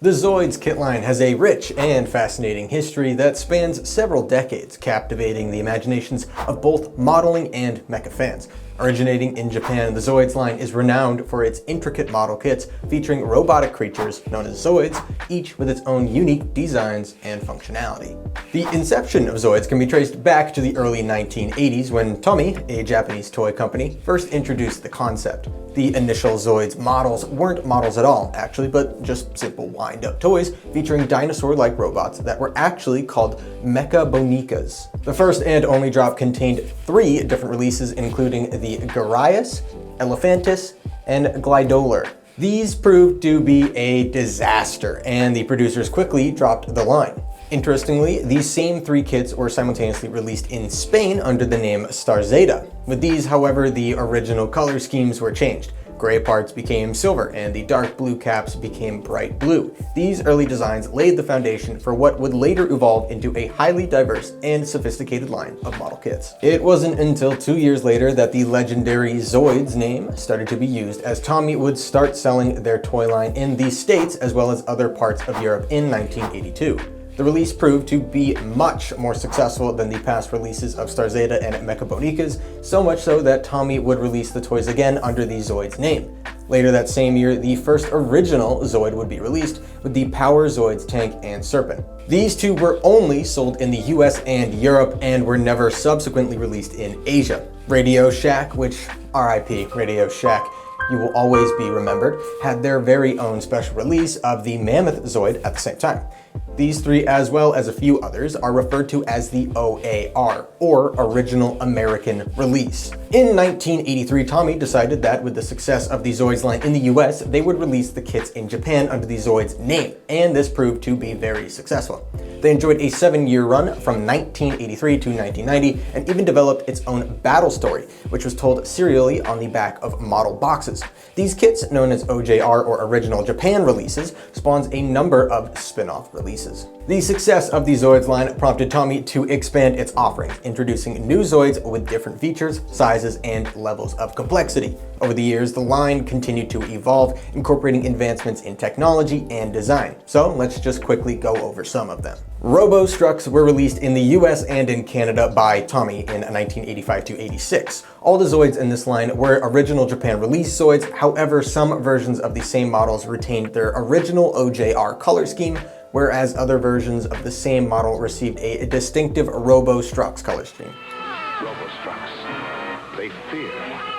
The Zoids kit line has a rich and fascinating history that spans several decades, captivating the imaginations of both modeling and mecha fans. Originating in Japan, the Zoids line is renowned for its intricate model kits featuring robotic creatures known as Zoids, each with its own unique designs and functionality. The inception of Zoids can be traced back to the early 1980s when Tomy, a Japanese toy company, first introduced the concept. The initial Zoids models weren't models at all, actually, but just simple wind-up toys featuring dinosaur-like robots that were actually called Mechabonikas. The first and only drop contained 3 different releases, including the Garius, Elephantus, and Glidolar. These proved to be a disaster, and the producers quickly dropped the line. Interestingly, these same 3 kits were simultaneously released in Spain under the name Starzeda. With these, however, the original color schemes were changed. Gray parts became silver, and the dark blue caps became bright blue. These early designs laid the foundation for what would later evolve into a highly diverse and sophisticated line of model kits. It wasn't until 2 years later that the legendary Zoids name started to be used, as Tomy would start selling their toy line in the States as well as other parts of Europe in 1982. The release proved to be much more successful than the past releases of Starzeda and Mechabonikas, so much so that Tomy would release the toys again under the Zoids name. Later that same year, the first original Zoid would be released with the Power Zoids tank and Serpent. These 2 were only sold in the US and Europe and were never subsequently released in Asia. Radio Shack, which RIP Radio Shack, you will always be remembered, had their very own special release of the Mammoth Zoid at the same time. These 3, as well as a few others, are referred to as the OAR, or Original American Release. In 1983, Tomy decided that with the success of the Zoids line in the US, they would release the kits in Japan under the Zoids name, and this proved to be very successful. They enjoyed a 7-year run from 1983 to 1990, and even developed its own battle story, which was told serially on the back of model boxes. These kits, known as OJR or Original Japan Releases, spawns a number of spin-off releases. The success of the Zoids line prompted Tomy to expand its offerings, introducing new Zoids with different features, sizes, and levels of complexity. Over the years, the line continued to evolve, incorporating advancements in technology and design. So let's just quickly go over some of them. Robo-Structs were released in the US and in Canada by Tomy in 1985 to 86. All the Zoids in this line were original Japan release Zoids, however, some versions of the same models retained their original OJR color scheme, whereas other versions of the same model received a distinctive Robo-Structs color scheme. Robo-Structs. They fear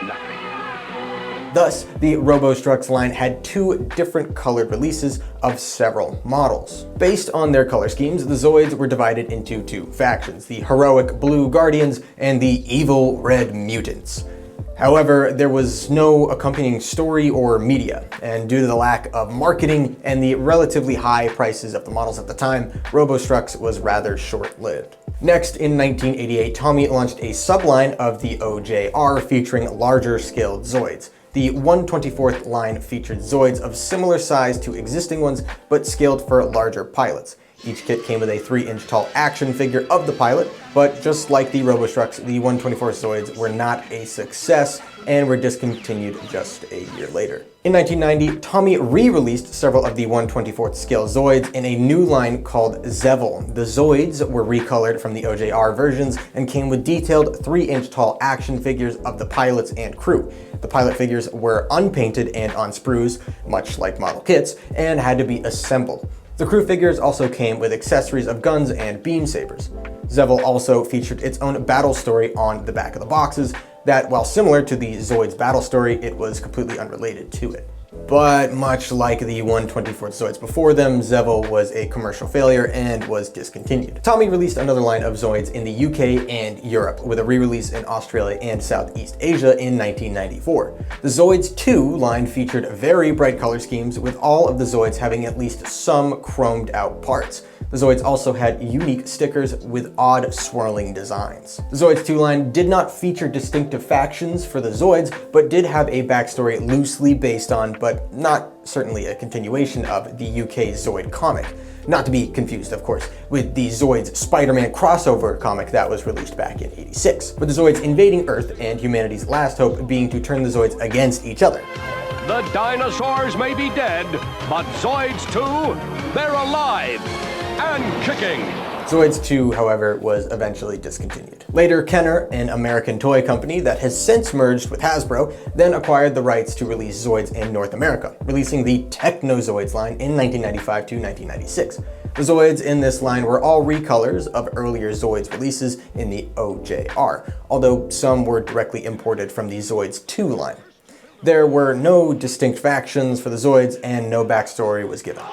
nothing. Thus, the Robo-Structs line had 2 different colored releases of several models. Based on their color schemes, the Zoids were divided into 2 factions, the heroic Blue Guardians and the evil Red Mutants. However, there was no accompanying story or media, and due to the lack of marketing and the relatively high prices of the models at the time, Robo-Structs was rather short-lived. Next, in 1988, Tomy launched a subline of the OJR featuring larger scaled Zoids. The 1/24th line featured Zoids of similar size to existing ones, but scaled for larger pilots. Each kit came with a 3-inch tall action figure of the pilot, but just like the Robo-Structs, the 1/24th Zoids were not a success and were discontinued just a year later. In 1990, Tomy re-released several of the 1/24th scale Zoids in a new line called Zevel. The Zoids were recolored from the OJR versions and came with detailed 3-inch tall action figures of the pilots and crew. The pilot figures were unpainted and on sprues, much like model kits, and had to be assembled. The crew figures also came with accessories of guns and beam sabers. Zevel also featured its own battle story on the back of the boxes that, while similar to the Zoids battle story, it was completely unrelated to it. But much like the 1/24th Zoids before them, Zevel was a commercial failure and was discontinued. Tomy released another line of Zoids in the UK and Europe, with a re-release in Australia and Southeast Asia in 1994. The Zoids 2 line featured very bright color schemes, with all of the Zoids having at least some chromed out parts. The Zoids also had unique stickers with odd swirling designs. The Zoids 2 line did not feature distinctive factions for the Zoids, but did have a backstory loosely based on, but not certainly a continuation of, the UK Zoid comic. Not to be confused, of course, with the Zoids Spider-Man crossover comic that was released back in '86, with the Zoids invading Earth and humanity's last hope being to turn the Zoids against each other. The dinosaurs may be dead, but Zoids 2, they're alive and kicking. Zoids 2, however, was eventually discontinued. Later, Kenner, an American toy company that has since merged with Hasbro, then acquired the rights to release Zoids in North America, releasing the Techno Zoids line in 1995 to 1996. The Zoids in this line were all recolors of earlier Zoids releases in the OJR, although some were directly imported from the Zoids 2 line. There were no distinct factions for the Zoids, and no backstory was given.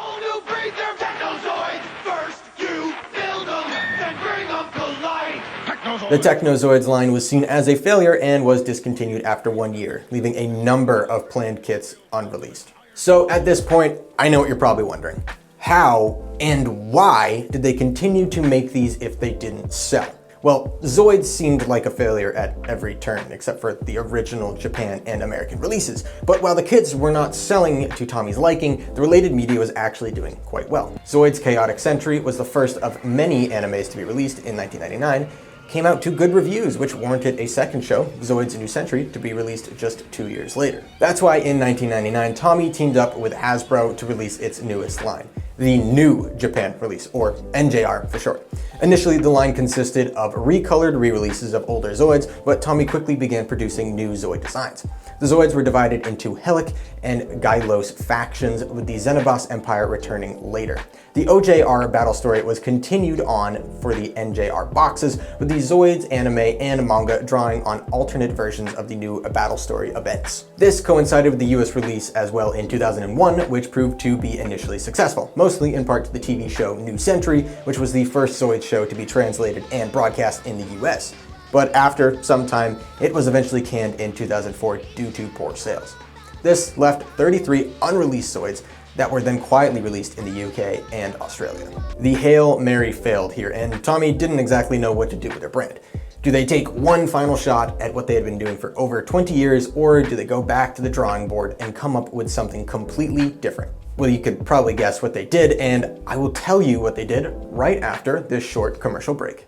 The Techno Zoids line was seen as a failure and was discontinued after 1 year, leaving a number of planned kits unreleased. So at this point, I know what you're probably wondering. How and why did they continue to make these if they didn't sell? Well, Zoids seemed like a failure at every turn, except for the original Japan and American releases. But while the kits were not selling to Tommy's liking, the related media was actually doing quite well. Zoids Chaotic Century was the first of many animes to be released in 1999, came out to good reviews, which warranted a second show, Zoids A New Century, to be released just 2 years later. That's why in 1999, Tommy teamed up with Hasbro to release its newest line, the New Japan release, or NJR for short. Initially, the line consisted of recolored re-releases of older Zoids, but Tommy quickly began producing new Zoid designs. The Zoids were divided into Helic and Gylos factions, with the Xenoboss Empire returning later. The OJR battle story was continued on for the NJR boxes, with the Zoids anime and manga drawing on alternate versions of the new battle story events. This coincided with the US release as well in 2001, which proved to be initially successful, mostly in part to the TV show New Century, which was the first Zoid show to be translated and broadcast in the US. But after some time, it was eventually canned in 2004 due to poor sales. This left 33 unreleased Zoids that were then quietly released in the UK and Australia. The Hail Mary failed here, and Tommy didn't exactly know what to do with their brand. Do they take one final shot at what they had been doing for over 20 years, or do they go back to the drawing board and come up with something completely different? Well, you could probably guess what they did, and I will tell you what they did right after this short commercial break.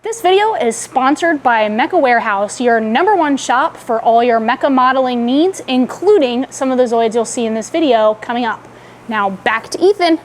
This video is sponsored by Mecha Warehouse, your #1 shop for all your mecha modeling needs, including some of the Zoids you'll see in this video coming up. Now back to Ethan.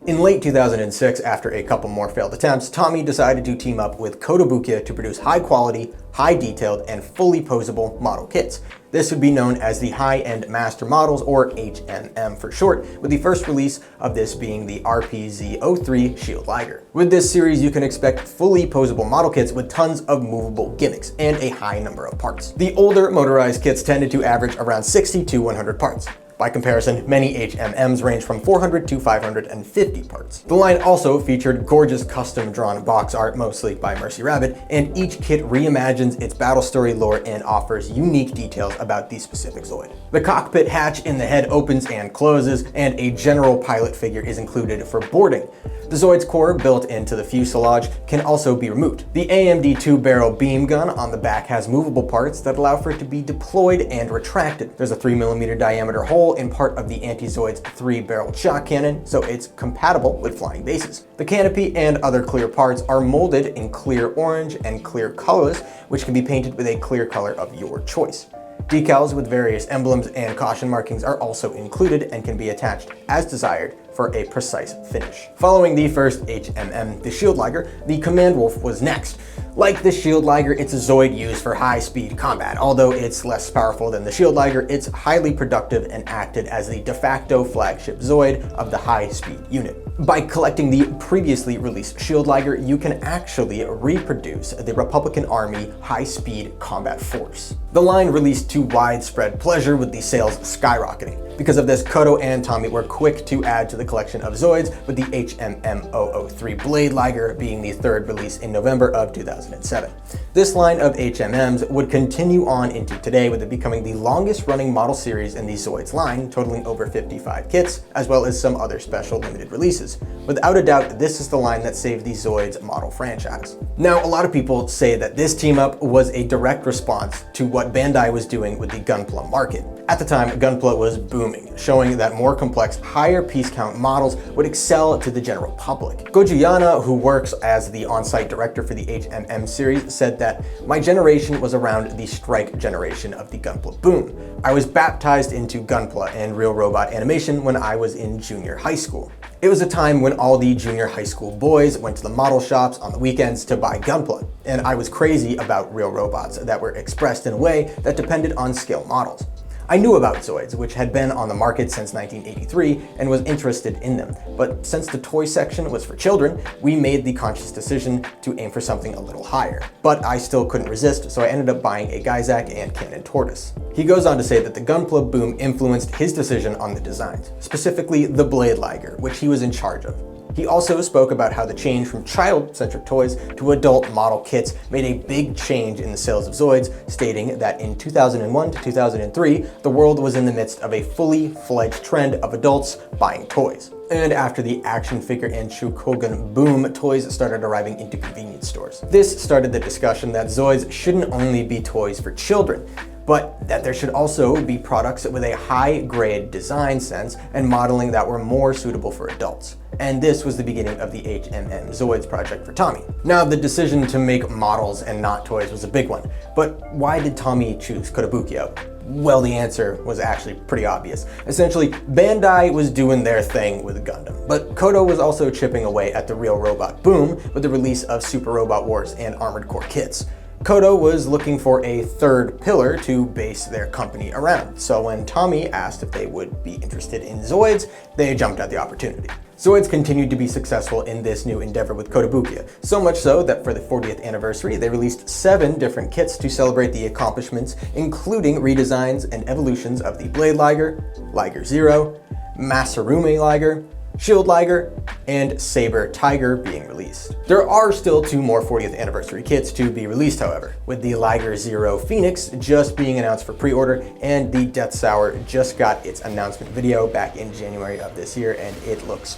In late 2006, after a couple more failed attempts, Tommy decided to team up with Kotobukiya to produce high-quality, high-detailed, and fully posable model kits. This would be known as the High-End Master Models, or HMM for short, with the first release of this being the RPZ-03 Shield Liger. With this series, you can expect fully posable model kits with tons of movable gimmicks and a high number of parts. The older motorized kits tended to average around 60 to 100 parts. By comparison, many HMMs range from 400 to 550 parts. The line also featured gorgeous custom-drawn box art, mostly by Mercy Rabbit, and each kit reimagines its battle story lore and offers unique details about the specific Zoid. The cockpit hatch in the head opens and closes, and a general pilot figure is included for boarding. The Zoid's core, built into the fuselage, can also be removed. The AMD 2-barrel beam gun on the back has movable parts that allow for it to be deployed and retracted. There's a 3mm diameter hole in part of the Anti-Zoid's 3-barreled shot cannon, so it's compatible with flying bases. The canopy and other clear parts are molded in clear orange and clear colors, which can be painted with a clear color of your choice. Decals with various emblems and caution markings are also included and can be attached as desired for a precise finish. Following the first HMM, the Shield Liger, the Command Wolf was next. Like the Shield Liger, it's a Zoid used for high-speed combat. Although it's less powerful than the Shield Liger, it's highly productive and acted as the de facto flagship Zoid of the high-speed unit. By collecting the previously released Shield Liger, you can actually reproduce the Republican Army high-speed combat force. The line released to widespread pleasure, with the sales skyrocketing. Because of this, Koto and Tommy were quick to add to the collection of Zoids, with the HMM-003 Blade Liger being the third release in November of 2007. This line of HMMs would continue on into today, with it becoming the longest running model series in the Zoids line, totaling over 55 kits, as well as some other special limited releases. Without a doubt, this is the line that saved the Zoids model franchise. Now, a lot of people say that this team up was a direct response to what Bandai was doing with the Gunpla market. At the time, Gunpla was booming, showing that more complex, higher piece count models would excel to the general public. Kotobukiya, who works as the on-site director for the HMM series, said that my generation was around the strike generation of the Gunpla boom. I was baptized into Gunpla and real robot animation when I was in junior high school. It was a time when all the junior high school boys went to the model shops on the weekends to buy Gunpla, and I was crazy about real robots that were expressed in a way that depended on scale models. I knew about Zoids, which had been on the market since 1983, and was interested in them. But since the toy section was for children, we made the conscious decision to aim for something a little higher. But I still couldn't resist, so I ended up buying a Guyzak and Cannon Tortoise. He goes on to say that the Gunpla boom influenced his decision on the designs, specifically the Blade Liger, which he was in charge of. He also spoke about how the change from child-centric toys to adult model kits made a big change in the sales of Zoids, stating that in 2001 to 2003, the world was in the midst of a fully fledged trend of adults buying toys. And after the action figure and Shukogen boom, toys started arriving into convenience stores. This started the discussion that Zoids shouldn't only be toys for children, but that there should also be products with a high-grade design sense and modeling that were more suitable for adults. And this was the beginning of the HMM Zoids project for Tommy. Now, the decision to make models and not toys was a big one, but why did Tommy choose Kotobukiya? Well, the answer was actually pretty obvious. Essentially, Bandai was doing their thing with Gundam, but Koto was also chipping away at the real robot boom with the release of Super Robot Wars and Armored Core kits. Koto was looking for a third pillar to base their company around, so when Tommy asked if they would be interested in Zoids, they jumped at the opportunity. Zoids continued to be successful in this new endeavor with Kotobukiya, so much so that for the 40th anniversary, they released 7 different kits to celebrate the accomplishments, including redesigns and evolutions of the Blade Liger, Liger Zero, Masarume Liger, Shield Liger, and Saber Tiger being released. There are still 2 more 40th anniversary kits to be released, however, with the Liger Zero Phoenix just being announced for pre-order, and the Death Sour just got its announcement video back in January of this year, and it looks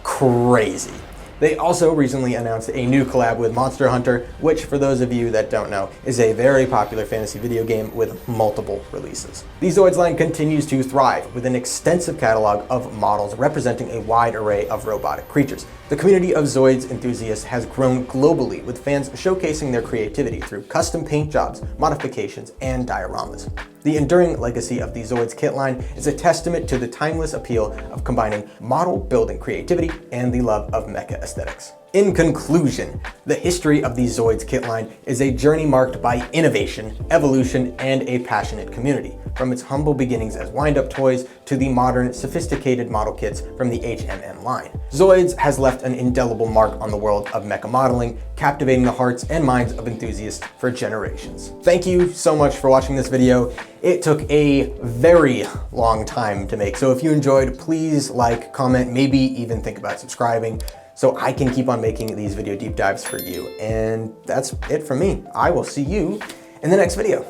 crazy. They also recently announced a new collab with Monster Hunter, which, for those of you that don't know, is a very popular fantasy video game with multiple releases. The Zoids line continues to thrive with an extensive catalog of models representing a wide array of robotic creatures. The community of Zoids enthusiasts has grown globally, with fans showcasing their creativity through custom paint jobs, modifications, and dioramas. The enduring legacy of the Zoids kit line is a testament to the timeless appeal of combining model building creativity and the love of mecha aesthetics. In conclusion, the history of the Zoids kit line is a journey marked by innovation, evolution, and a passionate community, from its humble beginnings as wind-up toys to the modern, sophisticated model kits from the HMM line. Zoids has left an indelible mark on the world of mecha modeling, captivating the hearts and minds of enthusiasts for generations. Thank you so much for watching this video. It took a very long time to make, so if you enjoyed, please like, comment, maybe even think about subscribing, so I can keep on making these video deep dives for you. And that's it from me. I will see you in the next video.